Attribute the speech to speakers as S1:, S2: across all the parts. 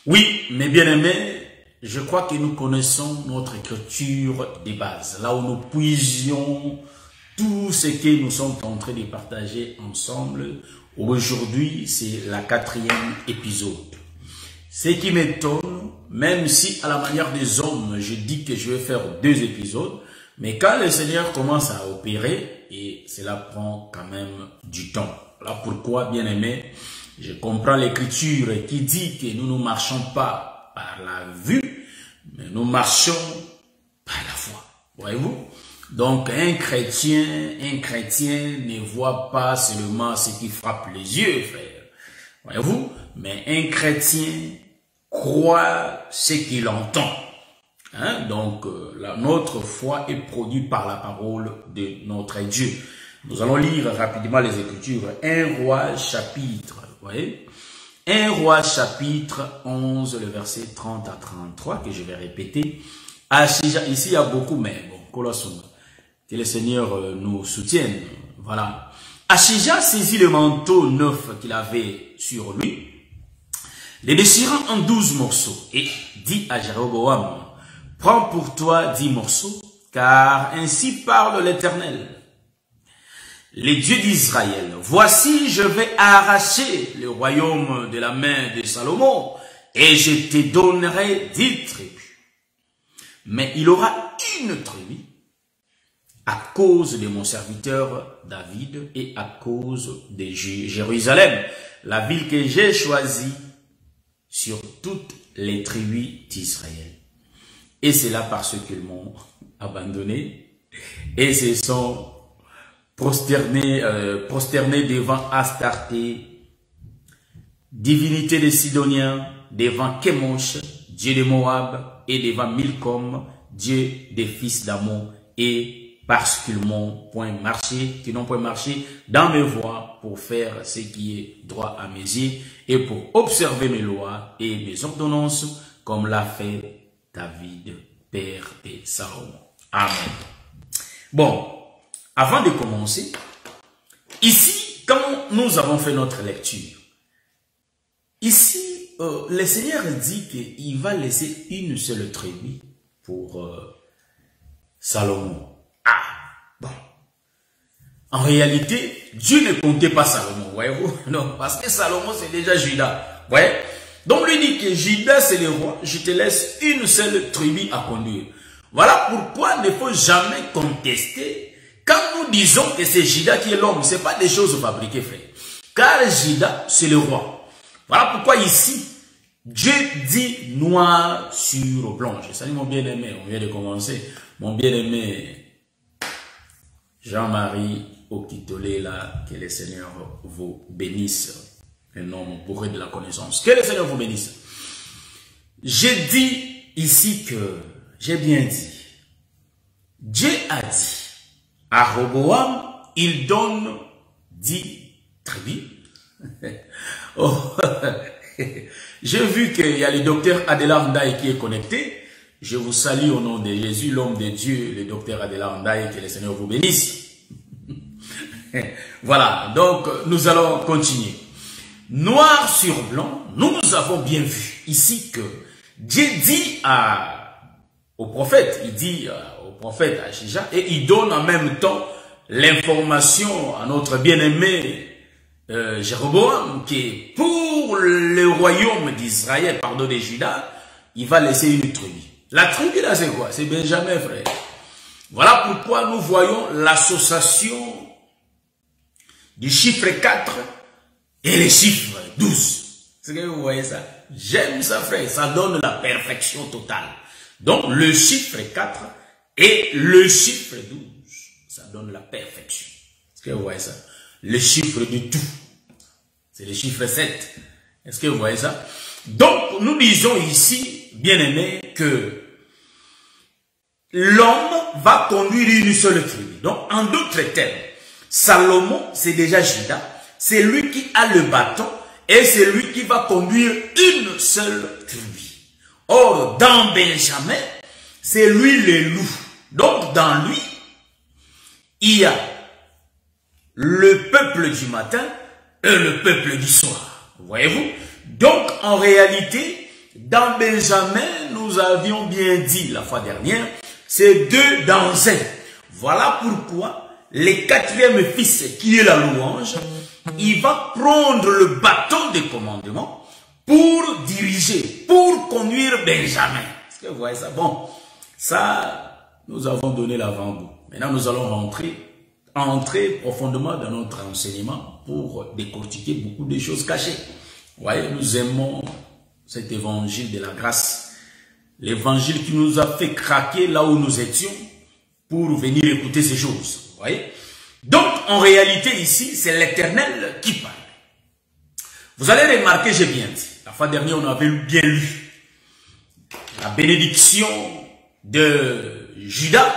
S1: Oui, mes bien-aimés, je crois que nous connaissons notre écriture des bases, là où nous puisions tout ce que nous sommes en train de partager ensemble. Aujourd'hui, c'est la 4e épisode. Ce qui m'étonne, même si à la manière des hommes, je dis que je vais faire 2 épisodes, mais quand le Seigneur commence à opérer, et cela prend quand même du temps. Là pourquoi, bien-aimés, je comprends l'écriture qui dit que nous ne marchons pas par la vue, mais nous marchons par la foi. Voyez-vous? Donc un chrétien ne voit pas seulement ce qui frappe les yeux, frère. Voyez-vous? Mais un chrétien croit ce qu'il entend. Hein? Donc notre foi est produite par la parole de notre Dieu. Nous allons lire rapidement les Écritures. 1 Roi chapitre, vous voyez, 1 Roi chapitre 11, le verset 30 à 33, que je vais répéter. Ici il y a beaucoup, mais bon, colossons. Que le Seigneur nous soutienne. Voilà. Achija saisit le manteau neuf qu'il avait sur lui, les déchirant en 12 morceaux, et dit à Jéroboam, prends pour toi 10 morceaux, car ainsi parle l'Éternel, les dieux d'Israël. Voici, je vais arracher le royaume de la main de Salomon, et je te donnerai 10 tribus. Mais il aura une tribu, à cause de mon serviteur David et à cause de Jérusalem, la ville que j'ai choisie sur toutes les tribus d'Israël. Et c'est là parce qu'ils m'ont abandonné et se sont prosternés devant Astarté, divinité des Sidoniens, devant Kemosh, dieu de Moab, et devant Milcom, dieu des fils d'Ammon, et parce qu'ils n'ont point marché dans mes voies pour faire ce qui est droit à mes yeux et pour observer mes lois et mes ordonnances comme l'a fait David, père de Salomon. Amen. Bon, avant de commencer, ici, quand nous avons fait notre lecture, ici, le Seigneur dit qu'il va laisser une seule tribu pour Salomon. Ah, bon. En réalité, Dieu ne comptait pas Salomon, voyez-vous? Non, parce que Salomon, c'est déjà Judas. Voyez? Donc, lui dit que Judas, c'est le roi. Je te laisse une seule tribu à conduire. Voilà pourquoi il ne faut jamais contester. Quand nous disons que c'est Judas qui est l'homme, ce n'est pas des choses fabriquées, frère. Car Judas, c'est le roi. Voilà pourquoi ici, Dieu dit noir sur blanc. Je salue mon bien-aimé, on vient de commencer. Mon bien-aimé Jean-Marie Okitolé, là, que le Seigneur vous bénisse. Un homme bourré de la connaissance. Que le Seigneur vous bénisse. J'ai dit ici que, j'ai bien dit, Dieu a dit, à Roboam, il donne 10 tribus. Oh, j'ai vu qu'il y a le docteur Adela Ndaye qui est connecté. Je vous salue au nom de Jésus, l'homme de Dieu, le docteur Adela Ndaye, que le Seigneur vous bénisse. Voilà, donc nous allons continuer. Noir sur blanc, nous avons bien vu ici que Dieu dit au prophète, il dit au prophète Achija, et il donne en même temps l'information à notre bien-aimé Jéroboam, que pour le royaume d'Israël, pardon, de Juda, il va laisser une tribu. La tribu là, c'est quoi? C'est Benjamin, frère. Voilà pourquoi nous voyons l'association du chiffre 4 et le chiffre 12. Est-ce que vous voyez ça? J'aime ça, frère. Ça donne la perfection totale. Donc, le chiffre 4 et le chiffre 12, ça donne la perfection. Est-ce que vous voyez ça? Le chiffre du tout, c'est le chiffre 7. Est-ce que vous voyez ça? Donc, nous disons ici, bien-aimés, que l'homme va conduire une seule tribu. Donc, en d'autres termes, Salomon, c'est déjà Judas. C'est lui qui a le bâton et c'est lui qui va conduire une seule tribu. Or, dans Benjamin, c'est lui le loup. Donc, dans lui, il y a le peuple du matin et le peuple du soir. Voyez-vous? Donc, en réalité, Dans Benjamin, nous avions bien dit la fois dernière, c'est 2 dans 1. Voilà pourquoi le 4e fils, qui est la louange, il va prendre le bâton de commandement pour diriger, pour conduire Benjamin. Est-ce que vous voyez ça? Bon, ça, nous avons donné l'avant-goût. Maintenant, nous allons entrer profondément dans notre enseignement pour décortiquer beaucoup de choses cachées. Vous voyez, nous aimons cet évangile de la grâce, l'évangile qui nous a fait craquer là où nous étions pour venir écouter ces choses. Vous voyez? Donc, en réalité, ici, c'est l'Éternel qui parle. Vous allez remarquer, j'ai bien dit, la fois dernière, on avait bien lu la bénédiction de Judas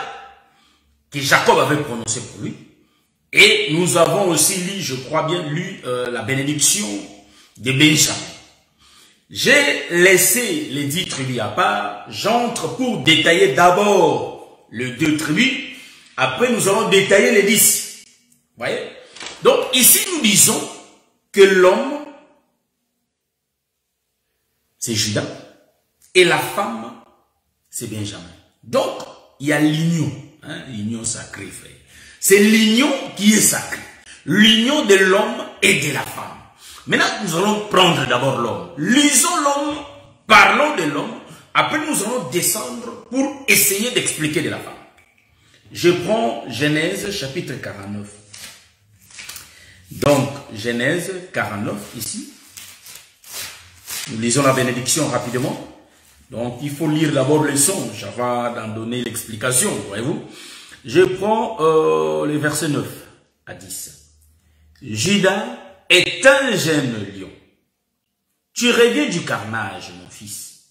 S1: que Jacob avait prononcée pour lui. Et nous avons aussi lu, je crois bien, la bénédiction de Benjamin. J'ai laissé les 10 tribus à part. J'entre pour détailler d'abord les 2 tribus. Après, nous allons détailler les 10. Vous voyez? Donc, ici, nous disons que l'homme, c'est Judas, et la femme, c'est Benjamin. Donc, il y a l'union, hein, l'union sacrée, frère. C'est l'union qui est sacrée. L'union de l'homme et de la femme. Maintenant, nous allons prendre d'abord l'homme. Lisons l'homme, parlons de l'homme. Après, nous allons descendre pour essayer d'expliquer de la femme. Je prends Genèse chapitre 49. Donc, Genèse 49, ici. Nous lisons la bénédiction rapidement. Donc, il faut lire d'abord le songe avant d'en donner l'explication, voyez-vous. Je prends les versets 9 à 10. Judas est un jeune lion. Tu reviens du carnage, mon fils.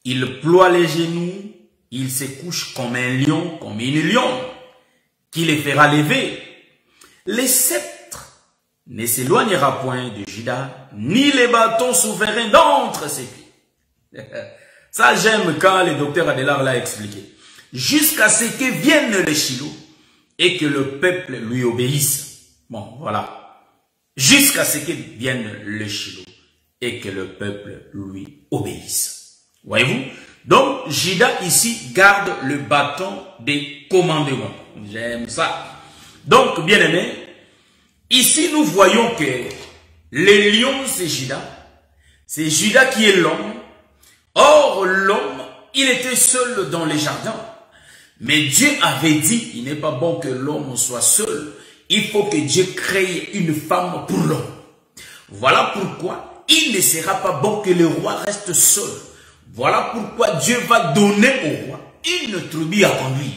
S1: Il ploie les genoux, il se couche comme un lion, comme une lionne, qui les fera lever. Les sceptres ne s'éloignera point de Judas, ni les bâtons souverains d'entre ses pieds. Ça, j'aime quand le docteur Adélard l'a expliqué. Jusqu'à ce que vienne le Shiloh et que le peuple lui obéisse. Bon, voilà. Jusqu'à ce que vienne le Shiloh et que le peuple lui obéisse. Voyez-vous? Donc, Judas ici garde le bâton des commandements. J'aime ça. Donc, bien aimé, ici nous voyons que le lion c'est Judas. C'est Judas qui est l'homme. Or, l'homme, il était seul dans les jardins. Mais Dieu avait dit, il n'est pas bon que l'homme soit seul. Il faut que Dieu crée une femme pour l'homme. Voilà pourquoi il ne sera pas bon que le roi reste seul. Voilà pourquoi Dieu va donner au roi une tribu à conduire.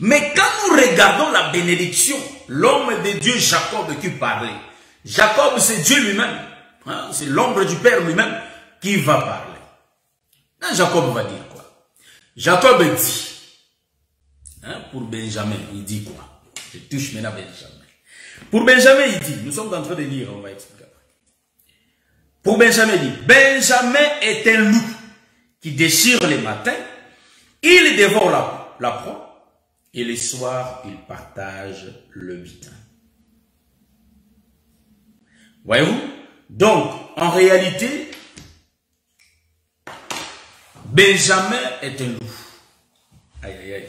S1: Mais quand nous regardons la bénédiction, l'homme de Dieu Jacob qui parlait. Jacob c'est Dieu lui-même. Hein, c'est l'ombre du Père lui-même qui va parler. Là, Jacob va dire quoi? Jacob dit, hein, pour Benjamin, il dit quoi? Je touche maintenant Benjamin. Pour Benjamin, il dit, nous sommes en train de lire, on va expliquer. Pour Benjamin, il dit, Benjamin est un loup qui déchire les matins, il dévore la proie, et le soir, il partage le butin. Voyez-vous? Donc, en réalité, Benjamin est un loup. Aïe, aïe, aïe.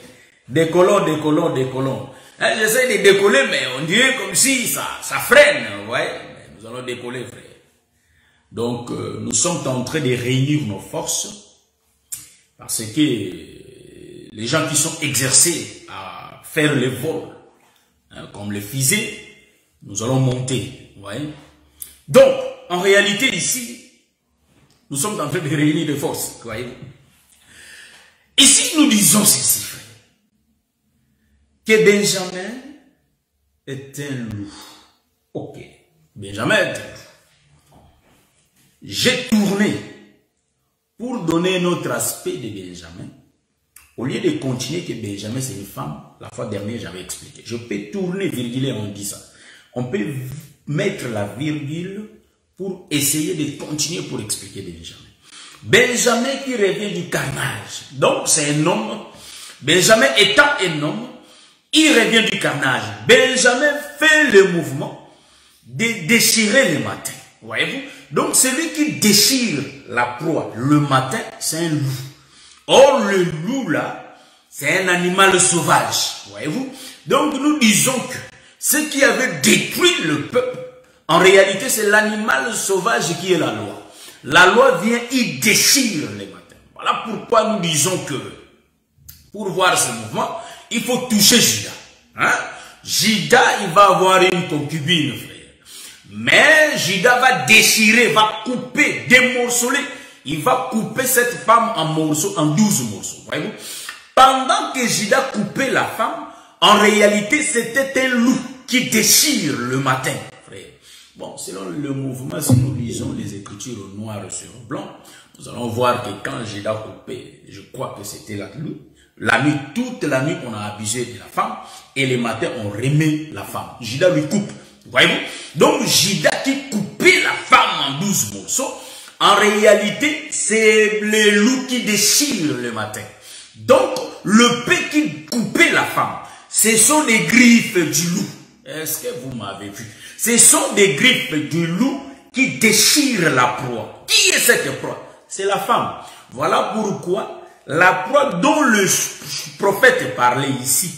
S1: Décollons, décollons, décollons. Hein, j'essaie de décoller, mais on dirait comme si ça freine. Ouais, nous allons décoller, frère. Donc, nous sommes en train de réunir nos forces parce que les gens qui sont exercés à faire les vols, hein, comme les fusées, nous allons monter. Ouais. Donc, en réalité, ici, nous sommes en train de réunir des forces. Voyez. Ici, nous disons ceci, frère, que Benjamin est un loup. Ok, Benjamin est un loup. J'ai tourné pour donner un autre aspect de Benjamin. Au lieu de continuer que Benjamin c'est une femme, la fois dernière j'avais expliqué. Je peux tourner, virguler, on dit ça. On peut mettre la virgule pour essayer de continuer pour expliquer Benjamin. Benjamin qui revient du carnage. Donc c'est un homme. Benjamin étant un homme, il revient du carnage. Benjamin fait le mouvement de déchirer les matins. Voyez-vous? Donc, celui qui déchire la proie le matin, c'est un loup. Or, le loup, là, c'est un animal sauvage. Voyez-vous? Donc, nous disons que ce qui avait détruit le peuple, en réalité, c'est l'animal sauvage qui est la loi. La loi vient, il déchire les matins. Voilà pourquoi nous disons que, pour voir ce mouvement, il faut toucher Judas. Hein? Judas, il va avoir une concubine, frère. Mais Judas va déchirer, va couper, démorceler. Il va couper cette femme en morceaux, en 12 morceaux. Voyez-vous? Pendant que Judas coupait la femme, en réalité, c'était un loup qui déchire le matin, frère. Bon, selon le mouvement, si nous lisons les Écritures noir sur blanc, nous allons voir que quand Judas coupait, je crois que c'était la loup. La nuit, toute la nuit, on a abusé de la femme. Et le matin, on remet la femme. Judas lui coupe. Voyez-vous? Donc, Judas qui coupait la femme en 12 morceaux, en réalité, c'est le loup qui déchire le matin. Donc, le paix qui coupait la femme, ce sont les griffes du loup. Est-ce que vous m'avez vu? Ce sont des griffes du loup qui déchirent la proie. Qui est cette proie? C'est la femme. Voilà pourquoi la proie dont le prophète parlait ici,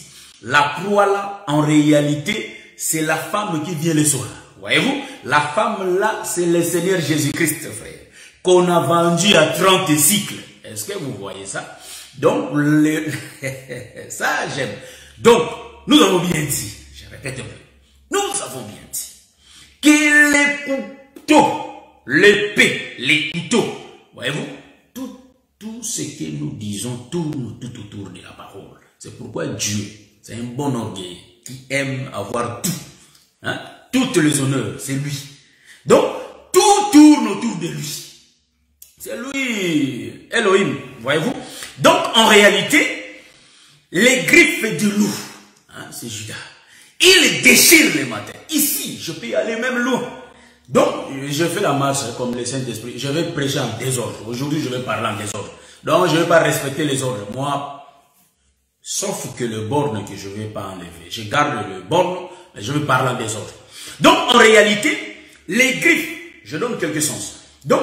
S1: la proie là, en réalité, c'est la femme qui vient le soir. Voyez-vous? La femme là, c'est le Seigneur Jésus-Christ, frère, qu'on a vendu à 30 cycles. Est-ce que vous voyez ça? Donc, ça j'aime. Donc, nous avons bien dit, je répète un peu, nous avons bien dit, que les couteaux, l'épée, les couteaux, voyez-vous, tout ce que nous disons tourne tout autour de la parole. C'est pourquoi Dieu, c'est un bon orgueil qui aime avoir tout. Hein? Toutes les honneurs, c'est lui. Donc, tout tourne autour de lui. C'est lui, Elohim, voyez-vous. Donc, en réalité, les griffes du loup, hein, c'est Judas. Il déchire les matins. Ici, je peux y aller même loin. Donc, je fais la marche comme le Saint-Esprit. Je vais prêcher en désordre. Aujourd'hui, je vais parler en désordre. Donc, je ne vais pas respecter les ordres. Moi, sauf que le borne que je ne vais pas enlever. Je garde le borne, mais je vais parler en désordre. Donc, en réalité, les griffes, je donne quelques sens. Donc,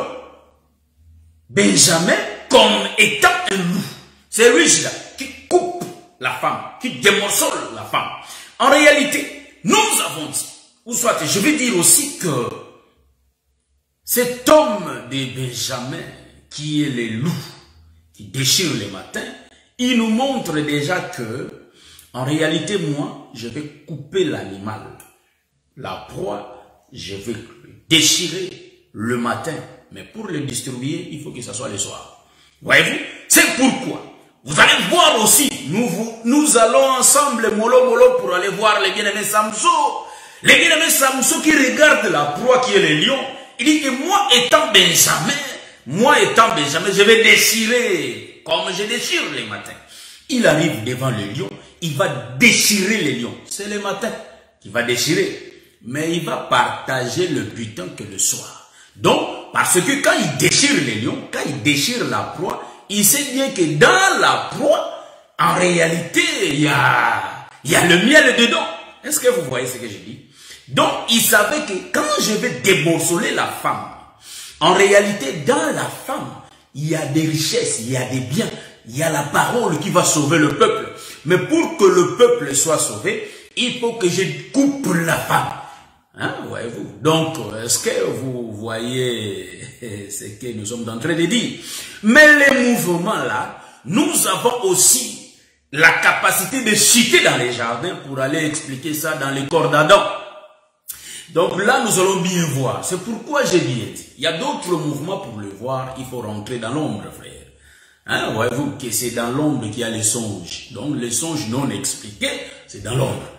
S1: Benjamin, comme étant un loup, c'est lui qui coupe la femme, qui démorcelle la femme. En réalité, nous avons dit, ou soit je vais dire aussi que cet homme de Benjamin, qui est le loup, qui déchire les matins, il nous montre déjà que, en réalité, moi, je vais couper l'animal. La proie, je vais le déchirer le matin. Mais pour le distribuer, il faut que ce soit le soir. Voyez-vous? C'est pourquoi, vous allez voir aussi, nous allons ensemble, mollo, pour aller voir les bien-aimés Samson. Les bien-aimés Samson qui regardent la proie qui est le lion. Il dit que moi étant Benjamin, je vais déchirer, comme je déchire les matins. Il arrive devant le lion, il va déchirer les lions. C'est le matin qu'il va déchirer. Mais il va partager le butin que le soir. Donc, parce que quand il déchire les lions, quand il déchire la proie, il sait bien que dans la proie, en réalité, il y a le miel dedans. Est-ce que vous voyez ce que je dis? Donc, il savait que quand je vais déboursoler la femme, en réalité, dans la femme, il y a des richesses, il y a des biens, il y a la parole qui va sauver le peuple. Mais pour que le peuple soit sauvé, il faut que je coupe la femme. Hein, voyez-vous? Donc, est-ce que vous voyez ce que nous sommes en train de dire? Mais les mouvements là, nous avons aussi la capacité de chuter dans les jardins pour aller expliquer ça dans les corps d'Adam. Donc là, nous allons bien voir. C'est pourquoi j'ai bien dit. Il y a d'autres mouvements pour le voir. Il faut rentrer dans l'ombre, frère. Hein, voyez-vous que c'est dans l'ombre qu'il y a les songes. Donc les songes non expliqués, c'est dans l'ombre.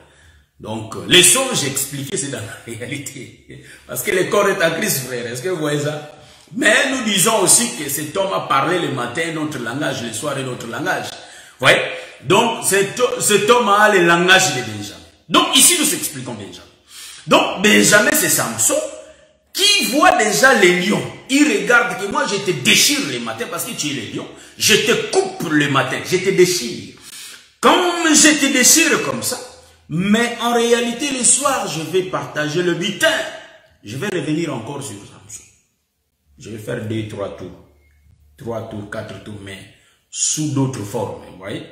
S1: Donc les songes expliqués, c'est dans la réalité. Parce que le corps est en Christ, frère. Est-ce que vous voyez ça? Mais nous disons aussi que cet homme a parlé le matin notre langage, le soir notre langage. Vous voyez? Donc cet homme a le langage de Benjamin. Donc ici nous expliquons Benjamin. Donc Benjamin c'est Samson qui voit déjà les lions. Il regarde que moi je te déchire le matin parce que tu es le lion. Je te coupe le matin, je te déchire. Comme je te déchire comme ça, mais en réalité le soir je vais partager le butin. Je vais revenir encore sur Samson. Je vais faire 2, 3 tours. 3 tours, 4 tours, mais sous d'autres formes. Vous voyez?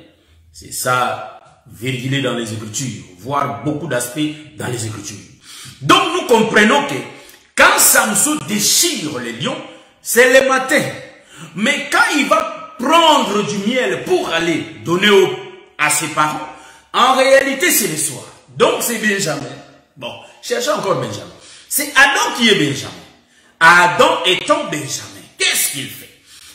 S1: C'est ça, virgulé dans les Écritures. Voir beaucoup d'aspects dans les Écritures. Donc nous comprenons que quand Samson déchire les lions, c'est le matin. Mais quand il va prendre du miel pour aller donner à ses parents, en réalité c'est le soir. Donc c'est Benjamin. Bon, cherchez encore Benjamin. C'est Adam qui est Benjamin. Adam étant Benjamin, qu'est-ce qu'il fait?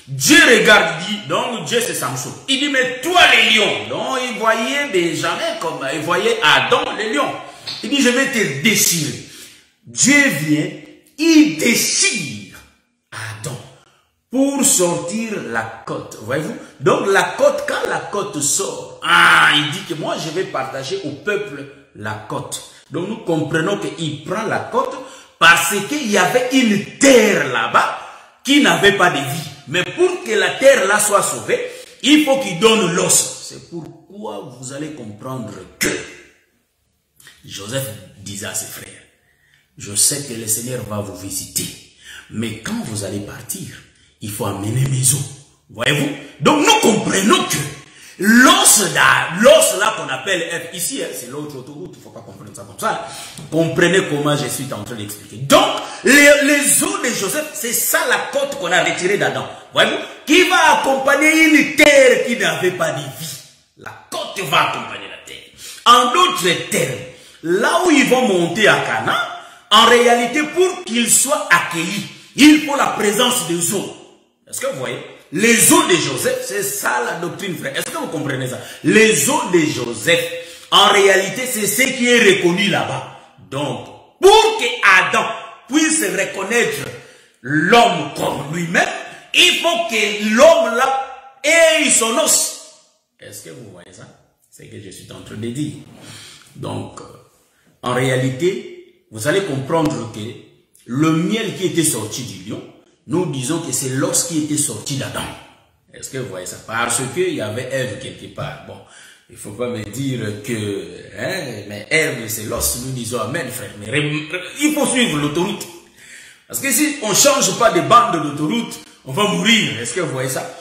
S1: Dieu regarde, il dit, donc Dieu c'est Samson. Il dit, mais toi les lions. Donc il voyait Benjamin comme il voyait Adam les lions. Il dit, je vais te déchirer. Dieu vient, il déchire Adam pour sortir la côte. Voyez-vous? Donc la côte, quand la côte sort, il dit que moi je vais partager au peuple la côte. Donc nous comprenons qu'il prend la côte parce qu'il y avait une terre là-bas qui n'avait pas de vie. Mais pour que la terre là soit sauvée, il faut qu'il donne l'os. C'est pourquoi vous allez comprendre que Joseph disait à ses frères, je sais que le Seigneur va vous visiter, mais quand vous allez partir, il faut amener mes os. Voyez-vous? Donc nous comprenons que l'os là qu'on appelle F, ici, c'est l'autre autoroute, il ne faut pas comprendre ça comme ça. Comprenez comment je suis en train d'expliquer. Donc, les os de Joseph, c'est ça la côte qu'on a retirée d'Adam. Voyez-vous? Qui va accompagner une terre qui n'avait pas de vie. La côte va accompagner la terre. En d'autres termes, là où ils vont monter à Canaan, en réalité, pour qu'ils soient accueillis, il faut la présence des os. Est-ce que vous voyez? Les os de Joseph, c'est ça la doctrine, frère. Est-ce que vous comprenez ça? Les os de Joseph, en réalité, c'est ce qui est reconnu là-bas. Donc, pour que Adam puisse reconnaître l'homme comme lui-même, il faut que l'homme là ait son os. Est-ce que vous voyez ça? C'est ce que je suis en train de dire. Donc, en réalité, vous allez comprendre que le miel qui était sorti du lion, nous disons que c'est l'os qui était sorti d'Adam. Est-ce que vous voyez ça? Parce qu'il y avait Ève quelque part. Bon, il ne faut pas me dire que mais Ève c'est l'os. Nous disons amen, frère. Mais il faut suivre l'autoroute. Parce que si on ne change pas de bande d'autoroute, on va mourir. Est-ce que vous voyez ça?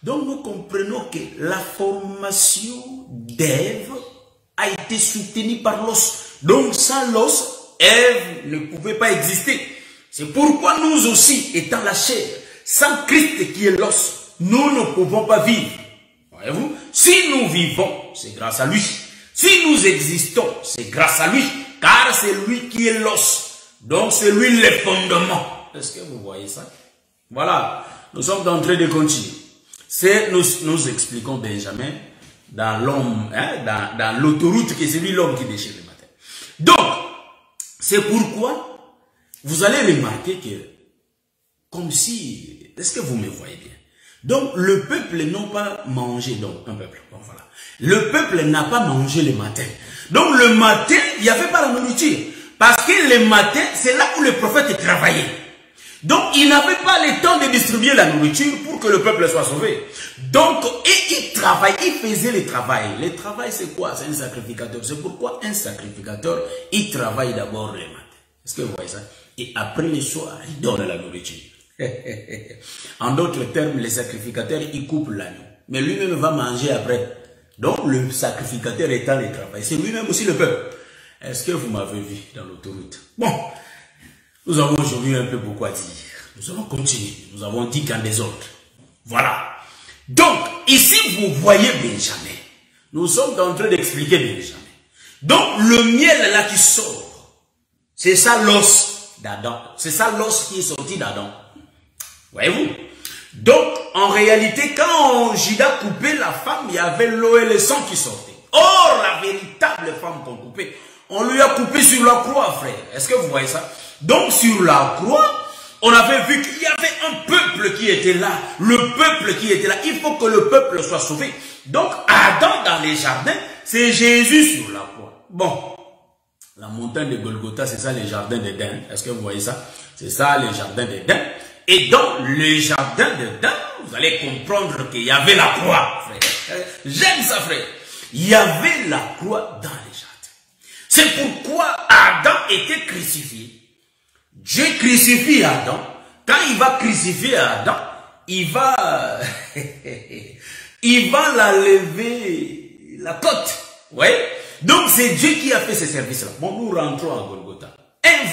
S1: Donc nous comprenons que la formation d'Ève a été soutenue par l'os. Donc sans l'os, Ève ne pouvait pas exister. C'est pourquoi nous aussi, étant la chair, sans Christ qui est l'os, nous ne pouvons pas vivre. Voyez-vous? Si nous vivons, c'est grâce à lui. Si nous existons, c'est grâce à lui. Car c'est lui qui est l'os. Donc c'est lui le fondement. Est-ce que vous voyez ça? Voilà. Nous sommes en train de continuer. Nous expliquons Benjamin dans l'homme, dans l'autoroute que c'est lui l'homme qui déchire le matin. Donc, c'est pourquoi vous allez remarquer que, comme si, est-ce que vous me voyez bien? Donc, le peuple n'a pas mangé, donc, un peuple, bon voilà. Le peuple n'a pas mangé le matin. Donc, le matin, il n'y avait pas la nourriture. Parce que le matin, c'est là où le prophète travaillait. Donc, il n'avait pas le temps de distribuer la nourriture pour que le peuple soit sauvé. Donc, et il travaillait, il faisait le travail. Le travail, c'est quoi? C'est un sacrificateur. C'est pourquoi un sacrificateur, il travaille d'abord le matin. Est-ce que vous voyez ça? Et après le soir, il donne la nourriture. En d'autres termes, le sacrificateur, il coupe l'agneau. Mais lui-même va manger après. Donc, le sacrificateur étant le travail. C'est lui-même aussi le peuple. Est-ce que vous m'avez vu dans l'autoroute? Bon, nous avons aujourd'hui un peu beaucoup à dire. Nous allons continuer. Nous avons dit qu'en désordre. Voilà. Donc, ici, vous voyez Benjamin. Nous sommes en train d'expliquer Benjamin. Donc, le miel là qui sort, c'est ça l'os d'Adam. C'est ça l'os qui est sorti d'Adam. Voyez-vous? Donc, en réalité, quand Judas coupait la femme, il y avait l'eau et le sang qui sortaient. Or, la véritable femme qu'on coupait, on lui a coupé sur la croix, frère. Est-ce que vous voyez ça? Donc, sur la croix, on avait vu qu'il y avait un peuple qui était là. Le peuple qui était là. Il faut que le peuple soit sauvé. Donc, Adam dans les jardins, c'est Jésus sur la croix. Bon. La montagne de Golgotha, c'est ça les jardins d'Éden. Est-ce que vous voyez ça? C'est ça les jardins d'Éden. Et dans les jardins d'Éden, vous allez comprendre qu'il y avait la croix, frère. J'aime ça, frère. Il y avait la croix dans les jardins. C'est pourquoi Adam était crucifié. Dieu crucifie Adam. Quand il va crucifier Adam, il va la lever la côte. Ouais. Donc c'est Dieu qui a fait ce service-là. Bon, nous rentrons à Golgotha. Un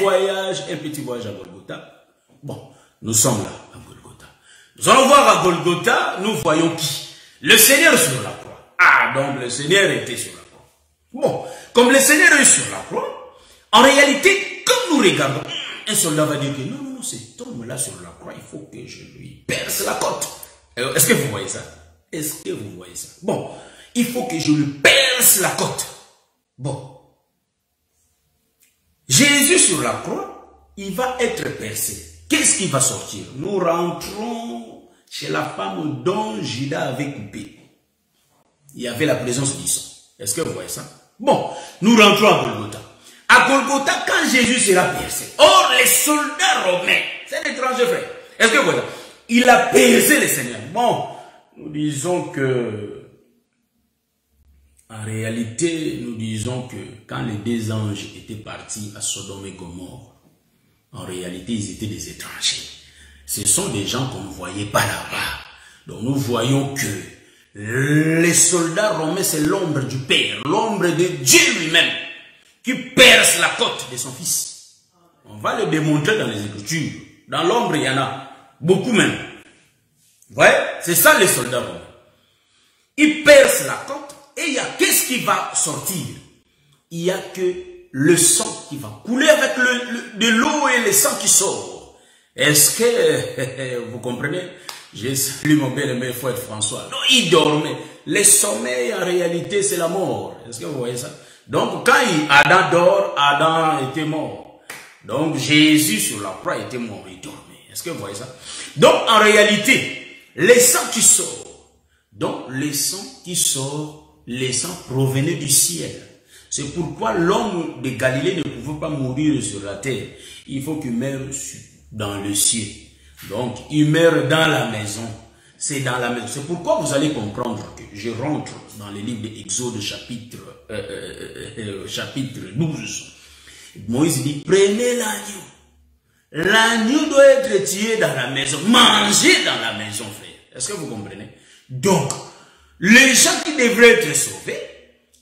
S1: petit voyage à Golgotha. Bon, nous sommes là à Golgotha. Nous allons voir à Golgotha, nous voyons qui? Le Seigneur sur la croix. Ah, donc le Seigneur était sur la croix. Bon, comme le Seigneur est sur la croix, en réalité, quand nous regardons, un soldat va dire que non, non, non, cet homme-là sur la croix, il faut que je lui perce la côte. Est-ce que vous voyez ça? Est-ce que vous voyez ça? Bon, il faut que je lui perce la côte. Bon. Jésus sur la croix, il va être percé. Qu'est-ce qui va sortir? Nous rentrons chez la femme dont Judas avait coupé. Il y avait la présence du sang. Est-ce que vous voyez ça? Bon, nous rentrons à Golgotha. À Golgotha, quand Jésus sera percé, or les soldats romains, c'est un étranger frère. Est-ce que vous voyez ça? Il a percé le Seigneur. Bon, nous disons que, en réalité, nous disons que quand les deux anges étaient partis à Sodome et Gomorrhe, en réalité, ils étaient des étrangers. Ce sont des gens qu'on ne voyait pas là-bas. Donc nous voyons que les soldats romains, c'est l'ombre du Père, l'ombre de Dieu lui-même, qui perce la côte de son fils. On va le démontrer dans les Écritures. Dans l'ombre, il y en a beaucoup même. Vous voyez? C'est ça les soldats romains. Ils percent la côte et il y a qu'est-ce qui va sortir? Il y a que le sang qui va couler avec de l'eau et le sang qui sort. Est-ce que vous comprenez? J'ai salué mon bien-aimé frère François. Non, il dormait. Le sommeil, en réalité, c'est la mort. Est-ce que vous voyez ça? Donc, quand Adam dort, Adam était mort. Donc, Jésus sur la croix était mort, il dormait. Est-ce que vous voyez ça? Donc, en réalité, le sang qui sort. Donc, le sang qui sort, le sang provenait du ciel. C'est pourquoi l'homme de Galilée ne pouvait pas mourir sur la terre. Il faut qu'il meure dans le ciel. Donc, il meurt dans la maison. C'est dans la maison. C'est pourquoi vous allez comprendre que je rentre dans le livre d'Exode chapitre 12. Moïse dit, prenez l'agneau. L'agneau doit être tué dans la maison. Mangez dans la maison, frère. Est-ce que vous comprenez? Donc, les gens qui devraient être sauvés,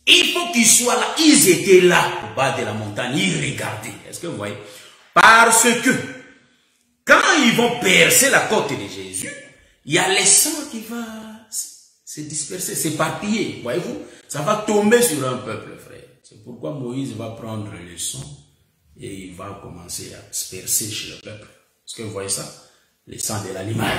S1: il faut qu'ils soient là. Ils étaient là au bas de la montagne. Ils regardaient. Est-ce que vous voyez? Parce que quand ils vont percer la côte de Jésus, il y a le sang qui va se disperser, s'éparpiller. Voyez-vous? Ça va tomber sur un peuple, frère. C'est pourquoi Moïse va prendre le sang et il va commencer à se percer chez le peuple. Est-ce que vous voyez ça? Le sang de l'animal.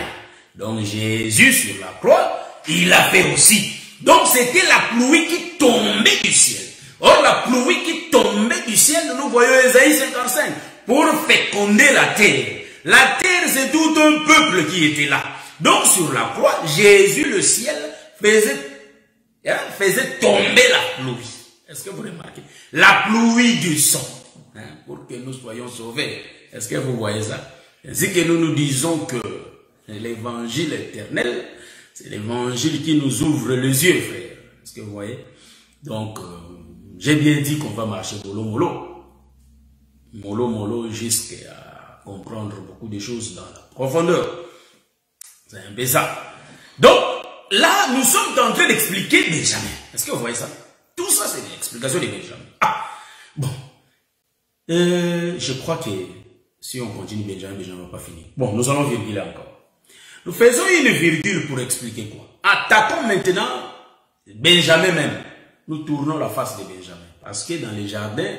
S1: Donc Jésus sur la croix, il a fait aussi. Donc c'était la pluie qui tombait du ciel. Or la pluie qui tombait du ciel, nous voyons Ésaïe 55, pour féconder la terre. La terre, c'est tout un peuple qui était là. Donc sur la croix, Jésus, le ciel, faisait tomber la pluie. Est-ce que vous remarquez? La pluie du sang, pour que nous soyons sauvés. Est-ce que vous voyez ça? Ainsi que nous disons que l'évangile éternel, c'est l'évangile qui nous ouvre les yeux, frère. Est-ce que vous voyez? Donc, j'ai bien dit qu'on va marcher mollo mollo. Mollo mollo jusqu'à comprendre beaucoup de choses dans la profondeur. C'est un peu ça. Donc, là, nous sommes en train d'expliquer Benjamin. Est-ce que vous voyez ça? Tout ça, c'est l'explication de Benjamin. Ah, bon. Je crois que si on continue Benjamin ne va pas finir. Bon, nous allons virguler encore. Nous faisons une virgule pour expliquer quoi? Attaquons maintenant Benjamin même. Nous tournons la face de Benjamin. Parce que dans les jardins,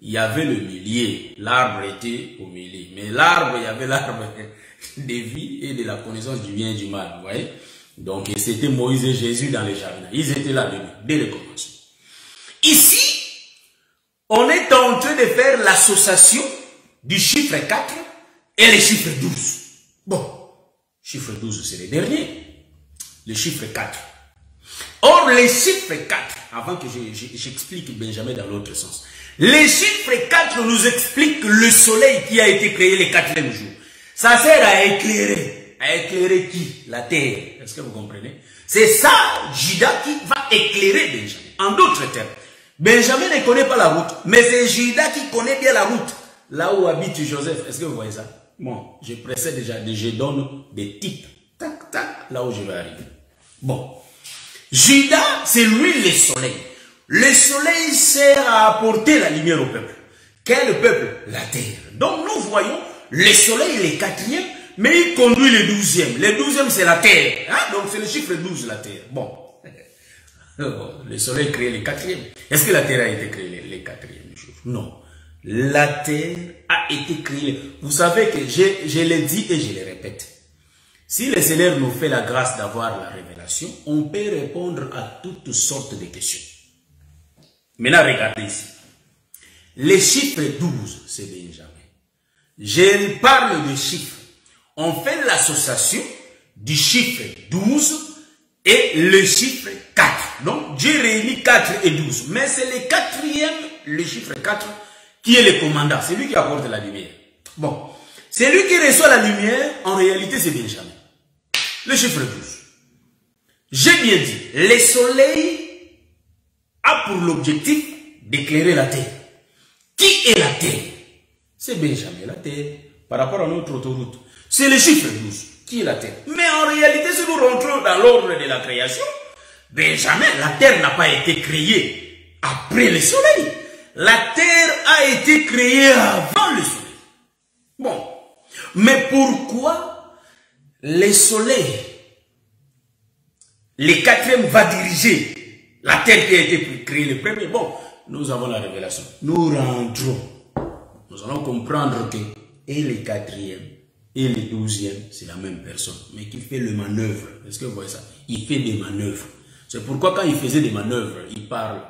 S1: il y avait le milieu. L'arbre était au milieu. Mais l'arbre, il y avait l'arbre de vie et de la connaissance du bien et du mal. Vous voyez? Donc, c'était Moïse et Jésus dans les jardins. Ils étaient là dès le commencement. Ici, on est en train de faire l'association du chiffre 4 et le chiffre 12. Bon. Chiffre 12, c'est le dernier. Le chiffre 4. Or, le chiffre 4, avant que j'explique Benjamin dans l'autre sens, le chiffre 4 nous explique le soleil qui a été créé le 4e jour. Ça sert à éclairer. À éclairer qui? La terre. Est-ce que vous comprenez? C'est ça, Judas, qui va éclairer Benjamin. En d'autres termes, Benjamin ne connaît pas la route, mais c'est Judas qui connaît bien la route. là où habite Joseph. Est-ce que vous voyez ça? Bon, je précède déjà, je donne des types. Tac, tac, là où je vais arriver. Bon. Judas, c'est lui le soleil. Le soleil sert à apporter la lumière au peuple. Quel peuple? La terre. Donc nous voyons, le soleil est le 4e, mais il conduit le 12e. Le 12e, c'est la terre. Hein? Donc c'est le chiffre 12, la terre. Bon. Le soleil créé le 4e. Est-ce que la terre a été créée le 4e jour? Non. La terre a été créée. Vous savez que je l'ai dit et je le répète. Si le Seigneur nous fait la grâce d'avoir la révélation, on peut répondre à toutes sortes de questions. Maintenant, regardez ici. Les chiffres 12, c'est Benjamin. Je parle de chiffres. On fait l'association du chiffre 12 et le chiffre 4. Donc, Dieu réunit 4 et 12. Mais c'est le 4e, le chiffre 4, qui est le commandant. C'est lui qui apporte la lumière. Bon. C'est lui qui reçoit la lumière. En réalité, c'est Benjamin. Le chiffre 12. J'ai bien dit, le soleil a pour l'objectif d'éclairer la terre. Qui est la terre? C'est Benjamin, la terre, par rapport à notre autoroute. C'est le chiffre 12. Qui est la terre? Mais en réalité, si nous rentrons dans l'ordre de la création, Benjamin, la terre n'a pas été créée après le soleil. La terre a été créée avant le soleil. Bon. Mais pourquoi le soleil, le 4e, va diriger la terre qui a été créée le premier? Bon, nous avons la révélation. Nous rentrons. Nous allons comprendre que et le 4e et le 12e, c'est la même personne, mais qui fait le manœuvre. Est-ce que vous voyez ça? Il fait des manœuvres. C'est pourquoi quand il faisait des manœuvres, il parle,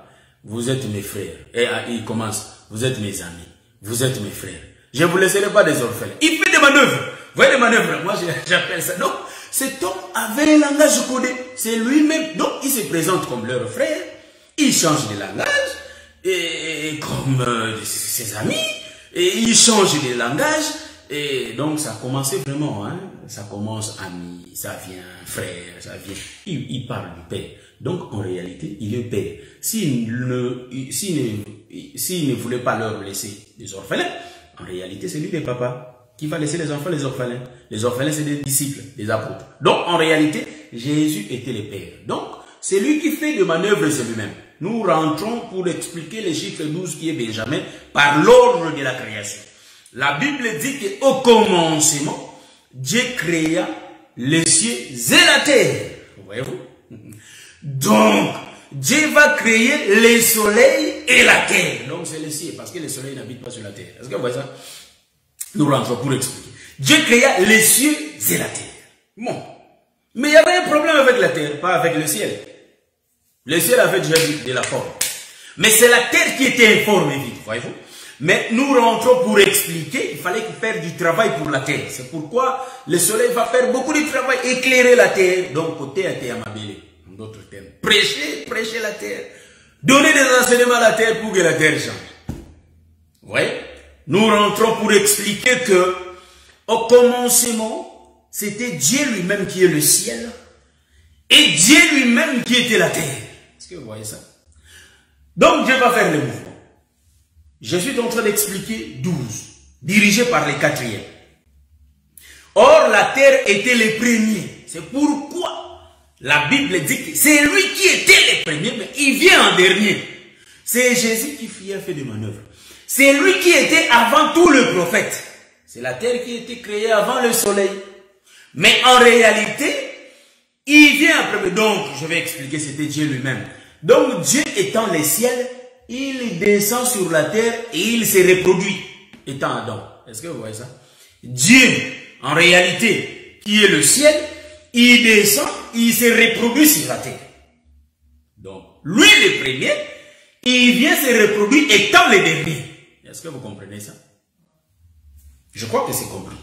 S1: vous êtes mes frères. Et il commence, vous êtes mes amis, vous êtes mes frères. Je ne vous laisserai pas des orphelins. Il fait des manœuvres. Vous voyez les manœuvres? Moi, j'appelle ça. Donc, cet homme avait un langage codé. C'est lui-même. Donc, il se présente comme leur frère. Il change de langage. Et comme ses amis. Et il change de langage. Et donc, ça a commencé vraiment. Hein? Ça commence ami. Ça vient frère. Ça vient. Il parle du père. Donc, en réalité, il est père. S'il ne voulait pas leur laisser des orphelins, en réalité, c'est lui le papa qui va laisser les enfants, les orphelins. Les orphelins, c'est des disciples, des apôtres. Donc, en réalité, Jésus était le Père. Donc, c'est lui qui fait des manœuvres, c'est lui-même. Nous rentrons pour expliquer les chiffres 12 qui est Benjamin par l'ordre de la création. La Bible dit qu'au commencement, Dieu créa les cieux et la terre. Voyez-vous? Donc, Dieu va créer le soleil et la terre. Donc, c'est le ciel, parce que le soleil n'habite pas sur la terre. Est-ce que vous voyez ça? Nous rentrons pour expliquer. Dieu créa les cieux et la terre. Bon. Mais il y avait un problème avec la terre, pas avec le ciel. Le ciel avait déjà de la forme. Mais c'est la terre qui était informe et vide, voyez-vous? Mais nous rentrons pour expliquer, il fallait qu'il fasse du travail pour la terre. C'est pourquoi le soleil va faire beaucoup de travail, éclairer la terre. Donc, côté à terre, en d'autres termes. Prêcher la terre. Donner des enseignements à la terre pour que la terre change. Vous voyez? Nous rentrons pour expliquer que, au commencement, c'était Dieu lui-même qui est le ciel et Dieu lui-même qui était la terre. Est-ce que vous voyez ça? Donc Dieu va faire le mouvement. Je suis en train d'expliquer 12, dirigé par les 4e. Or, la terre était le premier. C'est pourquoi la Bible dit que c'est lui qui était le premier, mais il vient en dernier. C'est Jésus qui a fait des manœuvres. C'est lui qui était avant tout le prophète. C'est la terre qui a été créée avant le soleil. Mais en réalité, il vient après. Donc, je vais expliquer, c'était Dieu lui-même. Donc, Dieu étant le ciel, il descend sur la terre et il se reproduit, étant Adam. Est-ce que vous voyez ça? Dieu, en réalité, qui est le ciel, il descend, il se reproduit sur la terre. Donc, lui le premier, il vient se reproduire étant le dernier. Est-ce que vous comprenez ça? Je crois que c'est compris.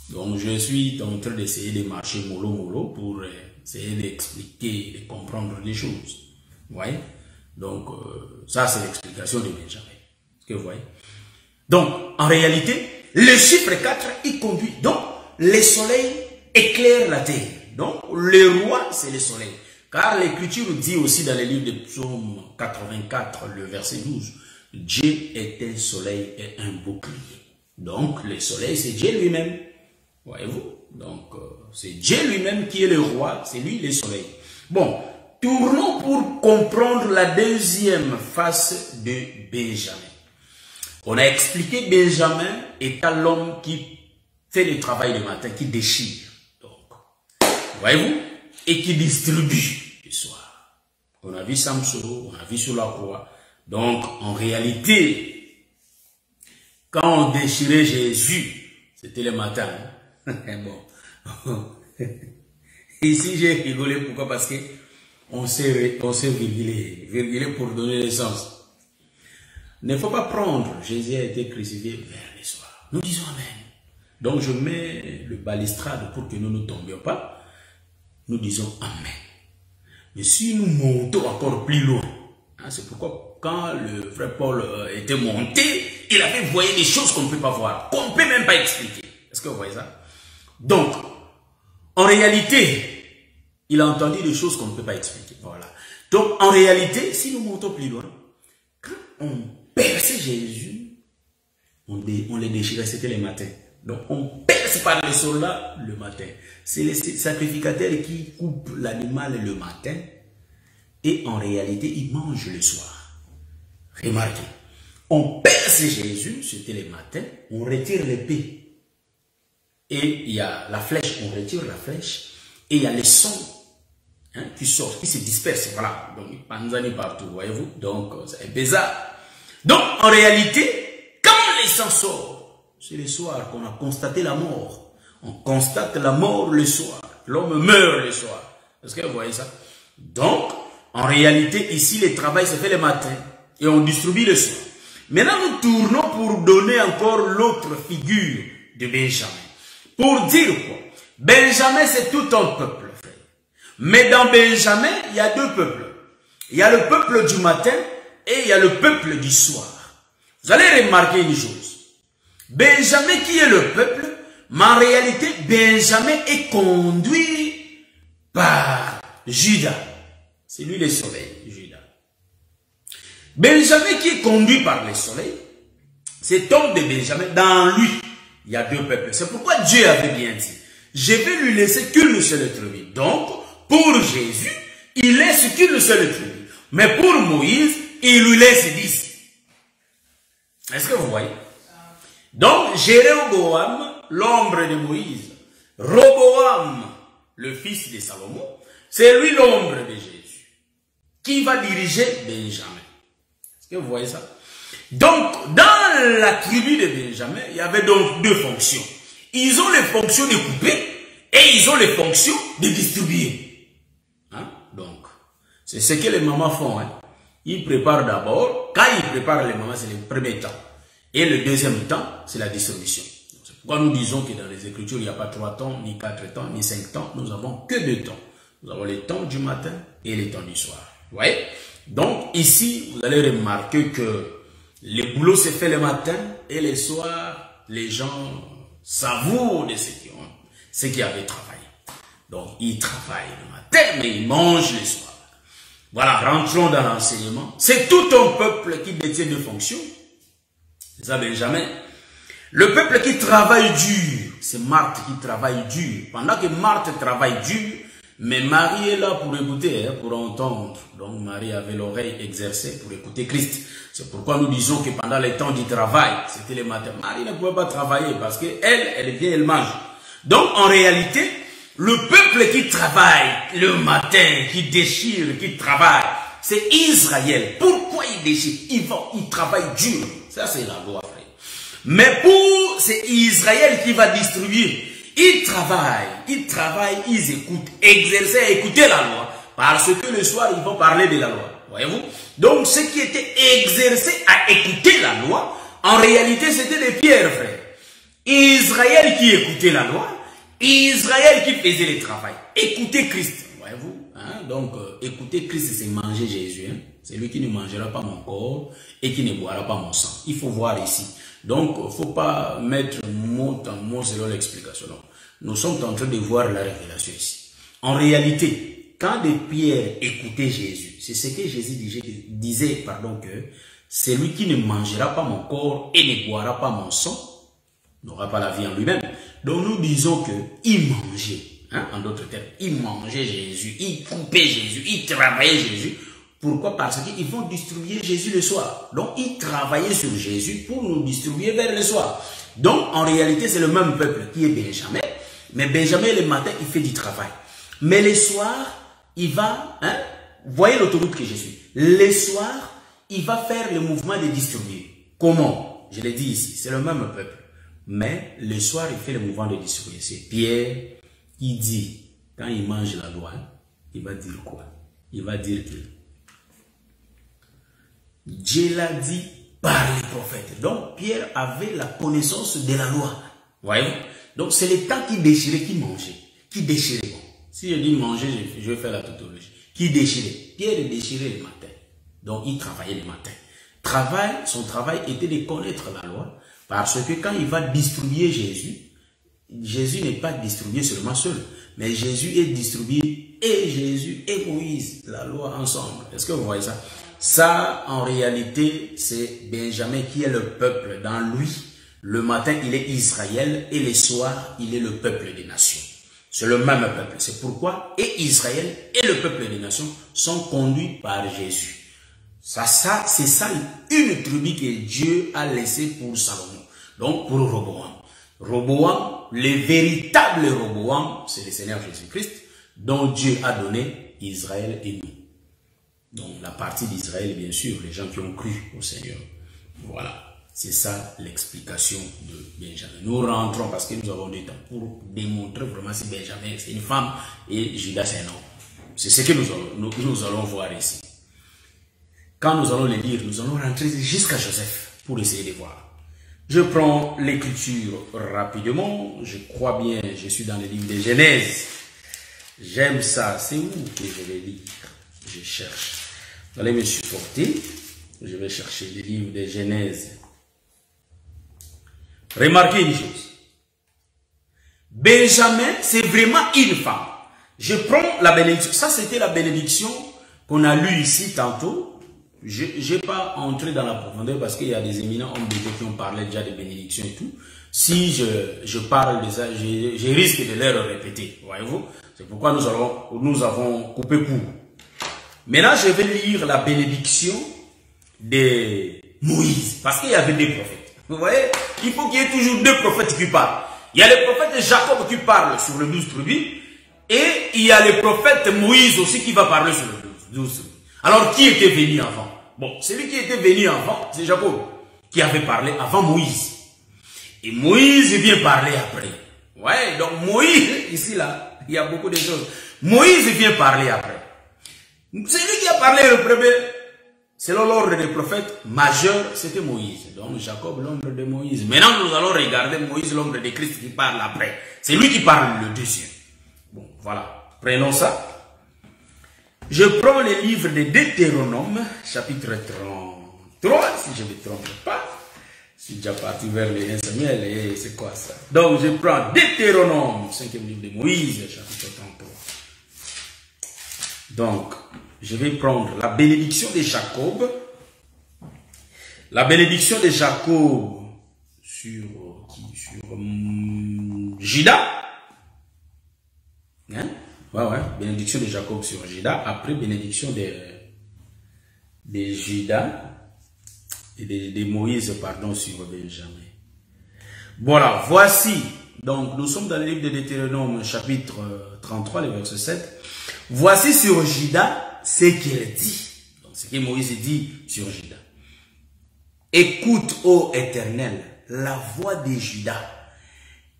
S1: Donc, je suis en train d'essayer de marcher mollo pour essayer d'expliquer, de comprendre les choses. Vous voyez? Donc, ça, c'est l'explication de Benjamin. Est-ce que vous voyez? Donc, en réalité, le chiffre 4, il conduit. Donc, le soleil éclaire la terre. Donc, le roi, c'est le soleil. Car l'Écriture dit aussi dans le livre de Psaume 84, le verset 12, Dieu est un soleil et un bouclier. Donc, le soleil, c'est Dieu lui-même. Voyez-vous? Donc, c'est Dieu lui-même qui est le roi, c'est lui le soleil. Bon, tournons pour comprendre la deuxième face de Benjamin. On a expliqué Benjamin étant l'homme qui fait le travail le matin, qui déchire. Donc, voyez-vous? Et qui distribue le soir. On a vu Samson, on a vu sur la croix. Donc, en réalité, quand on déchirait Jésus, c'était le matin. Bon. Ici, j'ai rigolé. Pourquoi? Parce que on s'est virgulé pour donner le sens. Il ne faut pas prendre. Jésus a été crucifié vers le soir. Nous disons Amen. Donc, je mets le balustrade pour que nous ne tombions pas. Nous disons Amen. Mais si nous montons encore plus loin, hein, c'est pourquoi quand le frère Paul était monté, il avait voyé des choses qu'on ne peut pas voir, qu'on ne peut même pas expliquer. Est-ce que vous voyez ça? Donc, en réalité, il a entendu des choses qu'on ne peut pas expliquer. Voilà. Donc, en réalité, si nous montons plus loin, quand on perçait Jésus, on les déchirait, c'était le matin. Donc, on perce par les soldats le matin. C'est les sacrificateurs qui coupent l'animal le matin et en réalité, ils mangent le soir. Remarquez, on perce Jésus, c'était le matin, on retire l'épée. Et il y a la flèche, on retire la flèche, et il y a les sons hein, qui sortent, qui se dispersent. Voilà, donc ils panzanent partout, voyez-vous. Donc, c'est bizarre. Donc, en réalité, quand les sons sortent, c'est le soir qu'on a constaté la mort. On constate la mort le soir. L'homme meurt le soir. Est-ce que vous voyez ça? Donc, en réalité, ici, le travail se fait le matin. Et on distribue le soir. Maintenant, nous tournons pour donner encore l'autre figure de Benjamin. Pour dire quoi? Benjamin, c'est tout un peuple, frère. Mais dans Benjamin, il y a deux peuples. Il y a le peuple du matin et il y a le peuple du soir. Vous allez remarquer une chose. Benjamin qui est le peuple, mais en réalité, Benjamin est conduit par Judas. C'est lui le soleil, Judas. Benjamin qui est conduit par le soleil, cet homme de Benjamin, dans lui, il y a deux peuples. C'est pourquoi Dieu avait bien dit, je vais lui laisser qu'une seule tribu. Donc, pour Jésus, il laisse qu'une seule tribu. Mais pour Moïse, il lui laisse 10. Est-ce que vous voyez? Donc, Jéroboam, l'ombre de Moïse, Roboam, le fils de Salomon, c'est lui l'ombre de Jésus, qui va diriger Benjamin. Est-ce que vous voyez ça? Donc, dans la tribu de Benjamin, il y avait donc deux fonctions. Ils ont les fonctions de couper et ils ont les fonctions de distribuer. Hein? Donc, c'est ce que les mamans font. Hein? Ils préparent d'abord, quand ils préparent les mamans, c'est le premier temps. Et le deuxième temps, c'est la distribution. C'est pourquoi nous disons que dans les Écritures, il n'y a pas 3 temps, ni 4 temps, ni 5 temps. Nous avons que 2 temps. Nous avons le temps du matin et le temps du soir. Vous voyez? Donc, ici, vous allez remarquer que le boulot se fait le matin et le soir, les gens savourent de ce qui avaient travaillé. Donc, ils travaillent le matin, mais ils mangent le soir. Voilà, rentrons dans l'enseignement. C'est tout un peuple qui détient deux fonctions. C'est ça, Benjamin. Le peuple qui travaille dur, c'est Marthe qui travaille dur. Pendant que Marthe travaille dur, mais Marie est là pour écouter, hein, pour entendre. Donc Marie avait l'oreille exercée pour écouter Christ. C'est pourquoi nous disons que pendant les temps du travail, c'était le matin. Marie ne pouvait pas travailler parce qu'elle vient, elle mange. Donc en réalité, le peuple qui travaille le matin, qui déchire, qui travaille, c'est Israël. Pourquoi il déchire? Il travaille dur. Ça, c'est la loi, frère. Mais c'est Israël qui va distribuer. Ils travaillent, ils écoutent, exercent à écouter la loi. Parce que le soir, ils vont parler de la loi. Voyez-vous? Donc, ce qui était exercé à écouter la loi, en réalité, c'était des pierres, frère. Israël qui écoutait la loi, Israël qui faisait le travail. Écoutez Christ. Voyez-vous? Hein? Donc, écouter Christ, c'est manger Jésus. Hein? C'est lui qui ne mangera pas mon corps et qui ne boira pas mon sang. Il faut voir ici. Donc, il ne faut pas mettre mot en mot selon l'explication. Nous sommes en train de voir la révélation ici. En réalité, quand des pierres écoutaient Jésus, c'est ce que Jésus disait, que celui qui ne mangera pas mon corps et ne boira pas mon sang n'aura pas la vie en lui-même. Donc nous disons que il mangeait, hein, en d'autres termes, il mangeait Jésus, il coupait Jésus, il travaillait Jésus. Pourquoi? Parce qu'ils vont distribuer Jésus le soir. Donc ils travaillaient sur Jésus pour nous distribuer vers le soir. Donc en réalité c'est le même peuple qui est Benjamin, mais Benjamin le matin il fait du travail. Mais le soir il va, hein, voyez l'autoroute que je suis. Le soir il va faire le mouvement de distribuer. Comment? Je l'ai dit ici, c'est le même peuple. Mais le soir, il fait le mouvement de distribuer. C'est Pierre qui dit, quand il mange la loi, il va dire quoi? Il va dire que Dieu l'a dit par les prophètes. Donc Pierre avait la connaissance de la loi. Voyez? Donc c'est le temps qui déchirait, qui mangeait. Qui déchirait. Bon. Si je dis manger, je vais faire la tautologie. Qui déchirait? Pierre déchirait le matin. Donc il travaillait le matin. Son travail était de connaître la loi. Parce que quand il va distribuer Jésus, Jésus n'est pas distribué seulement seul, mais Jésus est distribué et Jésus et Moïse, la loi ensemble. Est-ce que vous voyez ça? Ça, en réalité, c'est Benjamin qui est le peuple dans lui. Le matin, il est Israël et le soir, il est le peuple des nations. C'est le même peuple. C'est pourquoi et Israël et le peuple des nations sont conduits par Jésus. C'est ça une tribu que Dieu a laissée pour Salomon. Donc pour Roboam. Roboam, le véritable Roboam, c'est le Seigneur Jésus-Christ, dont Dieu a donné Israël et nous. Donc la partie d'Israël, bien sûr, les gens qui ont cru au Seigneur. Voilà. C'est ça l'explication de Benjamin. Nous rentrons parce que nous avons du temps pour démontrer vraiment si Benjamin c'est une femme et Judas c'est un homme. C'est ce que nous allons voir ici. Quand nous allons les lire, nous allons rentrer jusqu'à Joseph pour essayer de voir. Je prends l'écriture rapidement. Je crois bien, je suis dans le livre de Genèse. J'aime ça. C'est où que je vais lire? Je cherche. Vous allez me supporter. Je vais chercher le livre de Genèse. Remarquez une chose. Benjamin, c'est vraiment une femme. Je prends la bénédiction. Ça, c'était la bénédiction qu'on a lue ici tantôt. Je n'ai pas entré dans la profondeur parce qu'il y a des éminents hommes de Dieu qui ont parlé déjà de bénédiction et tout. Si je parle de ça, je risque de les répéter. Voyez-vous? C'est pourquoi nous avons coupé court. Maintenant, je vais lire la bénédiction de Moïse. Parce qu'il y avait deux prophètes. Vous voyez? Il faut qu'il y ait toujours deux prophètes qui parlent. Il y a le prophète Jacob qui parle sur les 12 tribus. Et il y a le prophète Moïse aussi qui va parler sur les 12 tribus. Alors, qui était venu avant? Bon, celui qui était venu avant, c'est Jacob, qui avait parlé avant Moïse. Et Moïse vient parler après. Ouais, donc Moïse, ici, là, il y a beaucoup de choses. Moïse vient parler après. Celui qui a parlé le premier, selon l'ordre des prophètes majeurs, c'était Moïse. Donc, Jacob, l'ombre de Moïse. Maintenant, nous allons regarder Moïse, l'ombre de Christ, qui parle après. C'est lui qui parle le deuxième. Bon, voilà. Prenons ça. Je prends le livre de Deutéronome, chapitre 33, si je ne me trompe pas. Je suis déjà parti vers les 1 Samuel, et c'est quoi ça? Donc je prends Deutéronome, 5e livre de Moïse, chapitre 33. Donc, je vais prendre la bénédiction de Jacob. La bénédiction de Jacob sur Juda. Hein? Ouais, bénédiction de Jacob sur Juda, après bénédiction de Juda et de Moïse, pardon, sur Benjamin. Voilà, voici, donc nous sommes dans le livre de Deutéronome, chapitre 33, le verset 7. Voici sur Juda ce qu'il dit, donc ce que Moïse dit sur Juda. Écoute, ô Éternel, la voix de Juda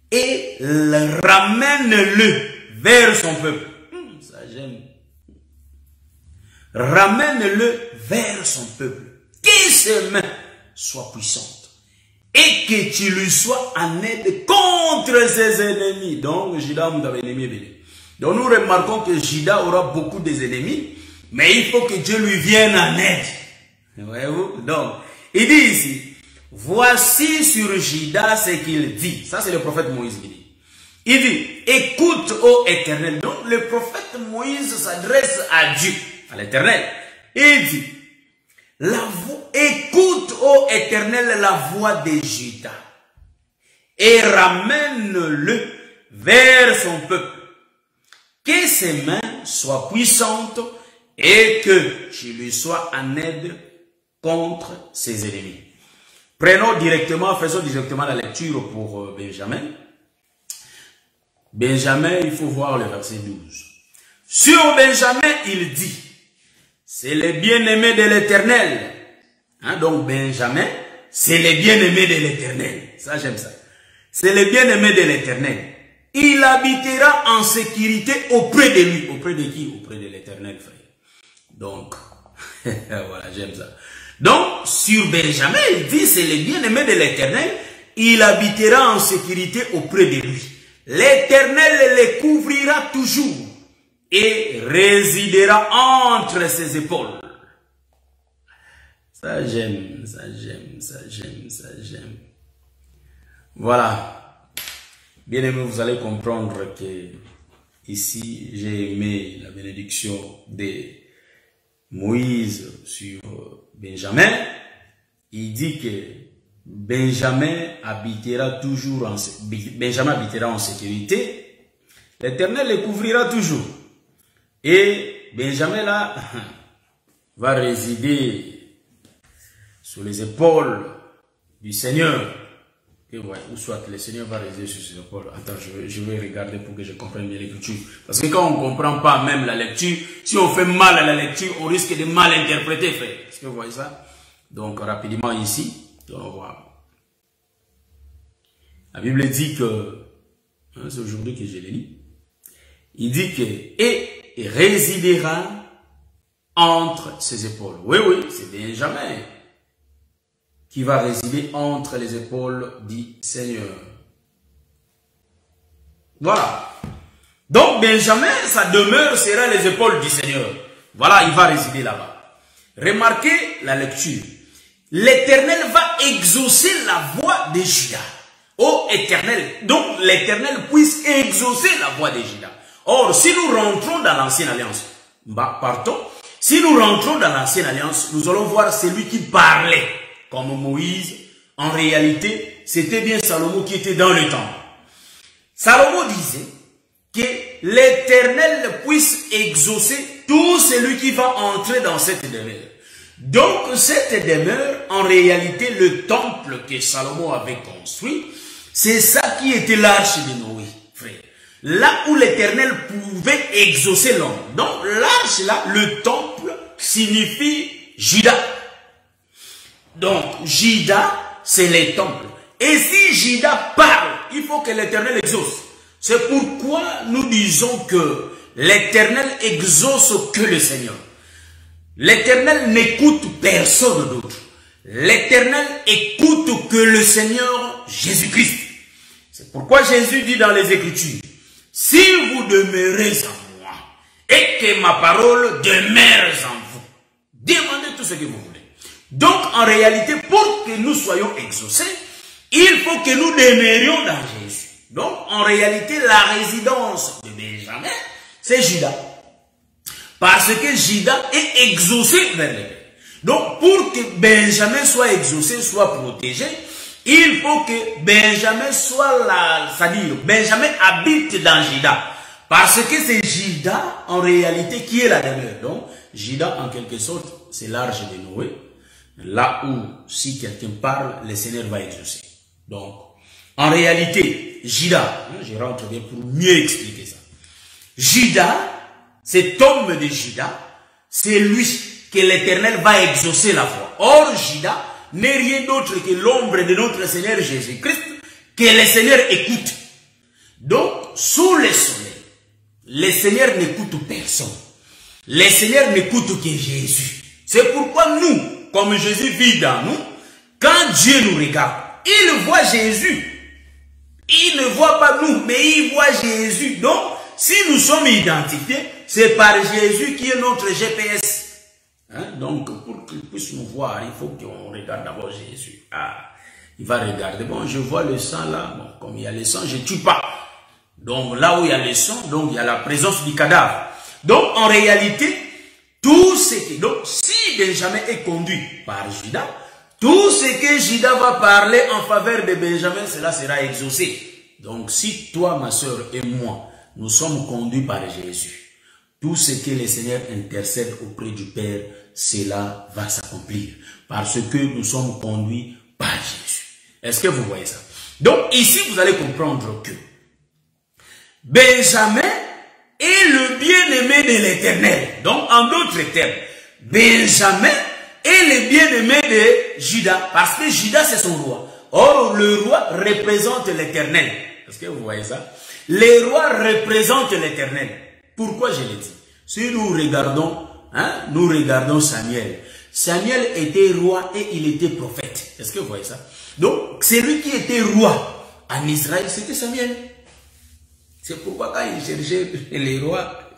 S1: et ramène-le vers son peuple. Ça j'aime. Ramène-le vers son peuple. Que ses mains soient puissantes. Et que tu lui sois en aide contre ses ennemis. Donc, Juda a un ennemi. Donc, nous remarquons que Juda aura beaucoup d'ennemis. Mais il faut que Dieu lui vienne en aide. Voyez-vous? Donc, il dit ici, voici sur Juda ce qu'il dit. Ça, c'est le prophète Moïse qui dit. Il dit, écoute, ô Éternel. Donc, le prophète Moïse s'adresse à Dieu, à l'Éternel. Il dit, la voix écoute, ô Éternel, la voix de Juda et ramène-le vers son peuple. Que ses mains soient puissantes et que je lui sois en aide contre ses ennemis. Faisons directement la lecture pour Benjamin. Benjamin, il faut voir le verset 12. Sur Benjamin, il dit, c'est le bien-aimé de l'Éternel. Hein, donc Benjamin, c'est le bien-aimé de l'Éternel. Ça, j'aime ça. C'est le bien-aimé de l'Éternel. Il habitera en sécurité auprès de lui. Auprès de qui? Auprès de l'Éternel, frère. Donc, voilà, j'aime ça. Donc, sur Benjamin, il dit, c'est le bien-aimé de l'Éternel. Il habitera en sécurité auprès de lui. L'Éternel le couvrira toujours et résidera entre ses épaules. Ça j'aime, ça j'aime, ça j'aime, ça j'aime. Voilà. Bien aimé, vous allez comprendre que ici, j'ai aimé la bénédiction de Moïse sur Benjamin. Il dit que Benjamin habitera en sécurité. L'Éternel le couvrira toujours. Et Benjamin là va résider sur les épaules du Seigneur. Et ouais, ou soit le Seigneur va résider sur ses épaules. Attends, je vais regarder pour que je comprenne bien l'écriture. Parce que quand on ne comprend pas même la lecture, si on fait mal à la lecture, on risque de mal interpréter, frère. Est-ce que vous voyez ça? Donc rapidement ici. On va voir. La Bible dit que, hein, c'est aujourd'hui que je l'ai lu, il dit que, et résidera entre ses épaules. Oui, oui, c'est Benjamin qui va résider entre les épaules du Seigneur. Voilà. Donc Benjamin, sa demeure sera les épaules du Seigneur. Voilà, il va résider là-bas. Remarquez la lecture. L'Éternel va exaucer la voix de Juda. Ô Éternel, donc l'Éternel puisse exaucer la voix de Juda. Or, si nous rentrons dans l'ancienne alliance, si nous rentrons dans l'ancienne alliance, nous allons voir celui qui parlait comme Moïse. En réalité, c'était bien Salomon qui était dans le temple. Salomon disait que l'Éternel puisse exaucer tout celui qui va entrer dans cette demeure. Donc, cette demeure, en réalité, le temple que Salomon avait construit, c'est ça qui était l'arche de Noé, frère. Là où l'Éternel pouvait exaucer l'homme. Donc, l'arche là, le temple, signifie Juda. Donc, Juda, c'est les temples. Et si Juda parle, il faut que l'Éternel exauce. C'est pourquoi nous disons que l'Éternel exauce que le Seigneur. L'Éternel n'écoute personne d'autre. L'Éternel écoute que le Seigneur Jésus-Christ. C'est pourquoi Jésus dit dans les Écritures, si vous demeurez en moi et que ma parole demeure en vous, demandez tout ce que vous voulez. Donc en réalité, pour que nous soyons exaucés, il faut que nous demeurions dans Jésus. Donc en réalité, la résidence de Benjamin, c'est Juda. Parce que Juda est exaucé vers les pères. Donc, pour que Benjamin soit exaucé, soit protégé, il faut que Benjamin soit là, c'est-à-dire Benjamin habite dans Juda. Parce que c'est Juda, en réalité, qui est la demeure. Donc, Juda, en quelque sorte, c'est l'arche de Noé. Là où, si quelqu'un parle, le Seigneur va exaucer. Donc, en réalité, Juda, je rentre bien pour mieux expliquer ça. Juda, cet homme de Juda, c'est lui que l'Éternel va exaucer la foi. Or, Juda n'est rien d'autre que l'ombre de notre Seigneur Jésus-Christ que le Seigneur écoute. Donc, sous le soleil, le Seigneur n'écoute personne. Le Seigneur n'écoute que Jésus. C'est pourquoi nous, comme Jésus vit dans nous, quand Dieu nous regarde, il voit Jésus. Il ne voit pas nous, mais il voit Jésus. Donc, si nous sommes identifiés, c'est par Jésus qui est notre GPS. Hein? Donc, pour qu'il puisse nous voir, il faut qu'on regarde d'abord Jésus. Ah, il va regarder. Bon, je vois le sang là. Bon, comme il y a le sang, je ne tue pas. Donc, là où il y a le sang, donc il y a la présence du cadavre. Donc, en réalité, tout ce qui... Donc, si Benjamin est conduit par Judas, tout ce que Judas va parler en faveur de Benjamin, cela sera exaucé. Donc si toi, ma soeur et moi, nous sommes conduits par Jésus, tout ce que le Seigneur intercède auprès du Père, cela va s'accomplir. Parce que nous sommes conduits par Jésus. Est-ce que vous voyez ça? Donc ici, vous allez comprendre que Benjamin est le bien-aimé de l'Éternel. Donc en d'autres termes, Benjamin est le bien-aimé de Judas. Parce que Judas c'est son roi. Or le roi représente l'Éternel. Est-ce que vous voyez ça? Les rois représentent l'Éternel. Pourquoi je l'ai dit? Si nous regardons Samuel. Samuel était roi et il était prophète. Est-ce que vous voyez ça? Donc, celui qui était roi en Israël, c'était Samuel. C'est pourquoi quand il cherchait les rois,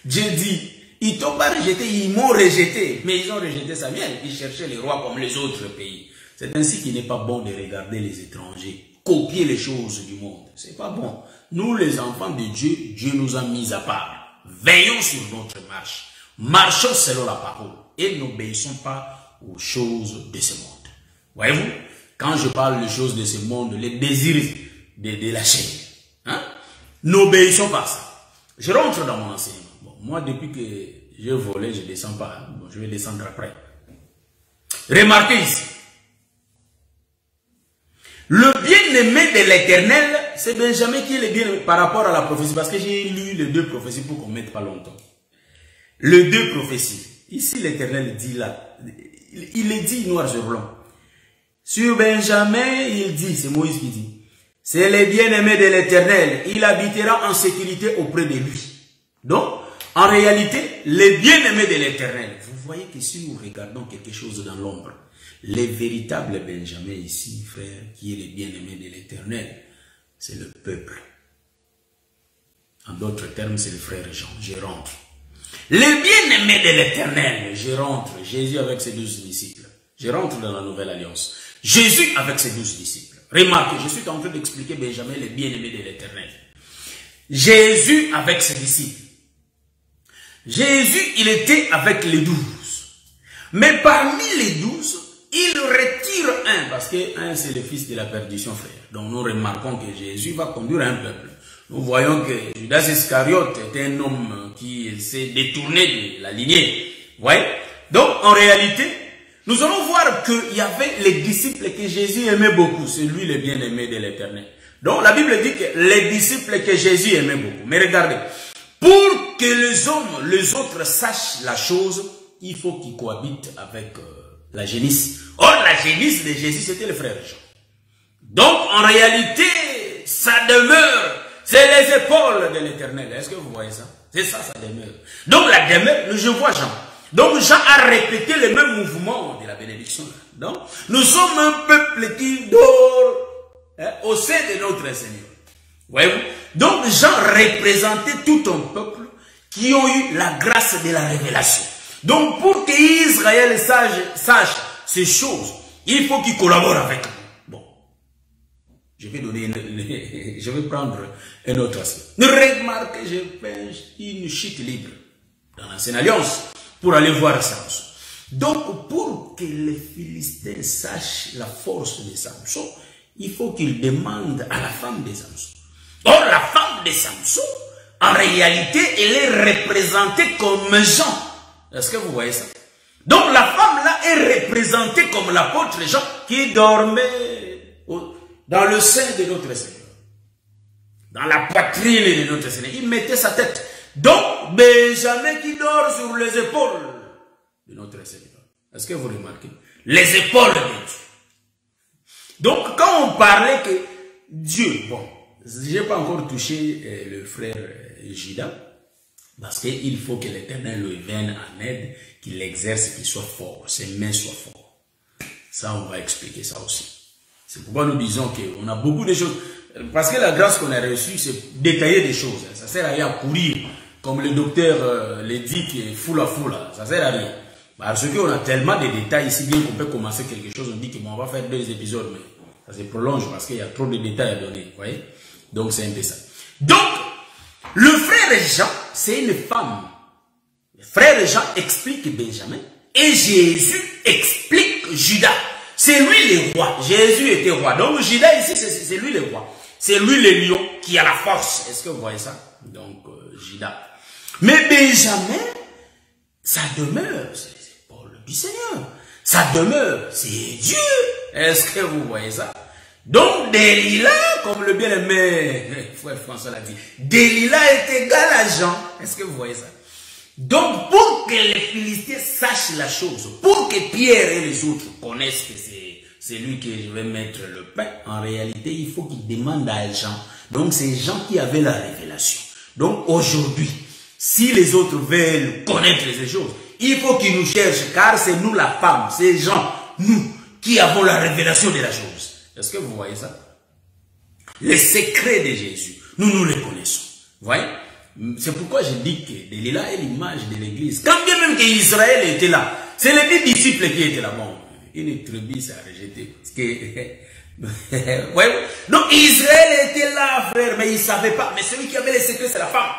S1: Dieu dit, ils t'ont pas rejeté, ils m'ont rejeté. Mais ils ont rejeté Samuel. Ils cherchaient les rois comme les autres pays. C'est ainsi qu'il n'est pas bon de regarder les étrangers, copier les choses du monde. C'est pas bon. Nous, les enfants de Dieu, Dieu nous a mis à part. Veillons sur notre marche. Marchons selon la parole. Et n'obéissons pas aux choses de ce monde. Voyez-vous, quand je parle de choses de ce monde, les désirs de la chair, hein? N'obéissons pas à ça. Je rentre dans mon enseignement. Bon, moi, depuis que je volais, je ne descends pas. Bon, je vais descendre après. Remarquez ici. Le bien-aimé de l'Éternel, c'est Benjamin qui est le bien-aimé par rapport à la prophétie. Parce que j'ai lu les deux prophéties pour qu'on ne mette pas longtemps. Les deux prophéties. Ici, l'Éternel dit là. Il est dit noir sur blanc. Sur Benjamin, il dit, c'est Moïse qui dit, c'est le bien-aimé de l'Éternel. Il habitera en sécurité auprès de lui. Donc, en réalité, le bien-aimé de l'Éternel. Vous voyez que si nous regardons quelque chose dans l'ombre, les véritables Benjamin ici, frère, qui est le bien-aimé de l'Éternel, c'est le peuple. En d'autres termes, c'est le frère Jean. Je rentre. Le bien-aimé de l'Éternel, je rentre. Jésus avec ses 12 disciples. Je rentre dans la nouvelle alliance. Jésus avec ses 12 disciples. Remarquez, je suis en train d'expliquer Benjamin, le bien-aimé de l'Éternel. Jésus avec ses disciples. Jésus, il était avec les 12. Mais parmi les 12, il retire un, parce que un c'est le fils de la perdition, frère. Donc nous remarquons que Jésus va conduire un peuple. Nous voyons que Judas Iscariote est un homme qui s'est détourné de la lignée. Vous voyez? Donc en réalité, nous allons voir qu'il y avait les disciples que Jésus aimait beaucoup. C'est lui le bien-aimé de l'Éternel. Donc la Bible dit que les disciples que Jésus aimait beaucoup. Mais regardez, pour que les hommes, les autres sachent la chose, il faut qu'ils cohabitent avec la génisse. Or, la génisse de Jésus, c'était le frère Jean. Donc, en réalité, sa demeure, c'est les épaules de l'Éternel. Est-ce que vous voyez ça? C'est ça, sa demeure. Donc, la demeure, je vois Jean. Donc, Jean a répété le même mouvement de la bénédiction. Donc, nous sommes un peuple qui dort au sein de notre Seigneur. Voyez-vous? Donc, Jean représentait tout un peuple qui ont eu la grâce de la révélation. Donc, pour qu'Israël sache ces choses, il faut qu'il collabore avec nous. Bon, je vais prendre un autre aspect. Remarquez, je fais une chute libre dans l'ancienne alliance pour aller voir Samson. Donc, pour que les Philistins sachent la force de Samson, il faut qu'ils demandent à la femme de Samson. Or, la femme de Samson, en réalité, elle est représentée comme Jean. Est-ce que vous voyez ça? Donc la femme là est représentée comme l'apôtre Jean qui dormait dans le sein de notre Seigneur. Dans la poitrine de notre Seigneur. Il mettait sa tête. Donc Benjamin qui dort sur les épaules de notre Seigneur. Est-ce que vous remarquez? Les épaules de Dieu. Donc quand on parlait que Dieu, bon, je n'ai pas encore touché le frère Judas. Parce qu'il faut que l'Éternel lui vienne en aide, qu'il exerce, qu'il soit fort, ses mains soient fortes. Ça, on va expliquer ça aussi. C'est pourquoi nous disons qu'on a beaucoup de choses. Parce que la grâce qu'on a reçue, c'est détailler des choses. Ça sert à rien à courir, comme le docteur le dit, qui est fou la fou là. Ça sert à rien. Parce qu'on a tellement de détails ici, bien qu'on peut commencer quelque chose, on dit que bon, on va faire 2 épisodes, mais ça se prolonge parce qu'il y a trop de détails à donner. Vous voyez? Donc c'est un peu ça. Donc, le frère Jean, c'est une femme. Le frère Jean explique Benjamin Et Jésus explique Judas. C'est lui le roi. Jésus était roi. Donc Judas ici, c'est lui le roi. C'est lui le lion qui a la force. Est-ce que vous voyez ça? Donc Judas. Mais Benjamin, sa demeure, c'est Paul du Seigneur. Sa demeure, c'est Dieu. Est-ce que vous voyez ça? Donc Delilah, comme le bien-aimé frère François l'a dit, Delilah est égal à Jean. Est-ce que vous voyez ça? Donc pour que les Philistins sachent la chose, pour que Pierre et les autres connaissent que c'est lui que je vais mettre le pain, en réalité il faut qu'ils demandent à Jean. Donc c'est Jean qui avait la révélation. Donc aujourd'hui, si les autres veulent connaître ces choses, il faut qu'ils nous cherchent, car c'est nous la femme, c'est Jean, nous, qui avons la révélation de la chose. Est-ce que vous voyez ça? Les secrets de Jésus, nous les connaissons. Vous voyez? C'est pourquoi je dis que Delilah est l'image de l'église. Quand bien même qu'Israël était là, c'est les 10 disciples qui étaient là. Bon, une tribu s'est rejetée. Ouais. Donc Israël était là, frère, mais il ne savait pas. Mais celui qui avait les secrets, c'est la femme.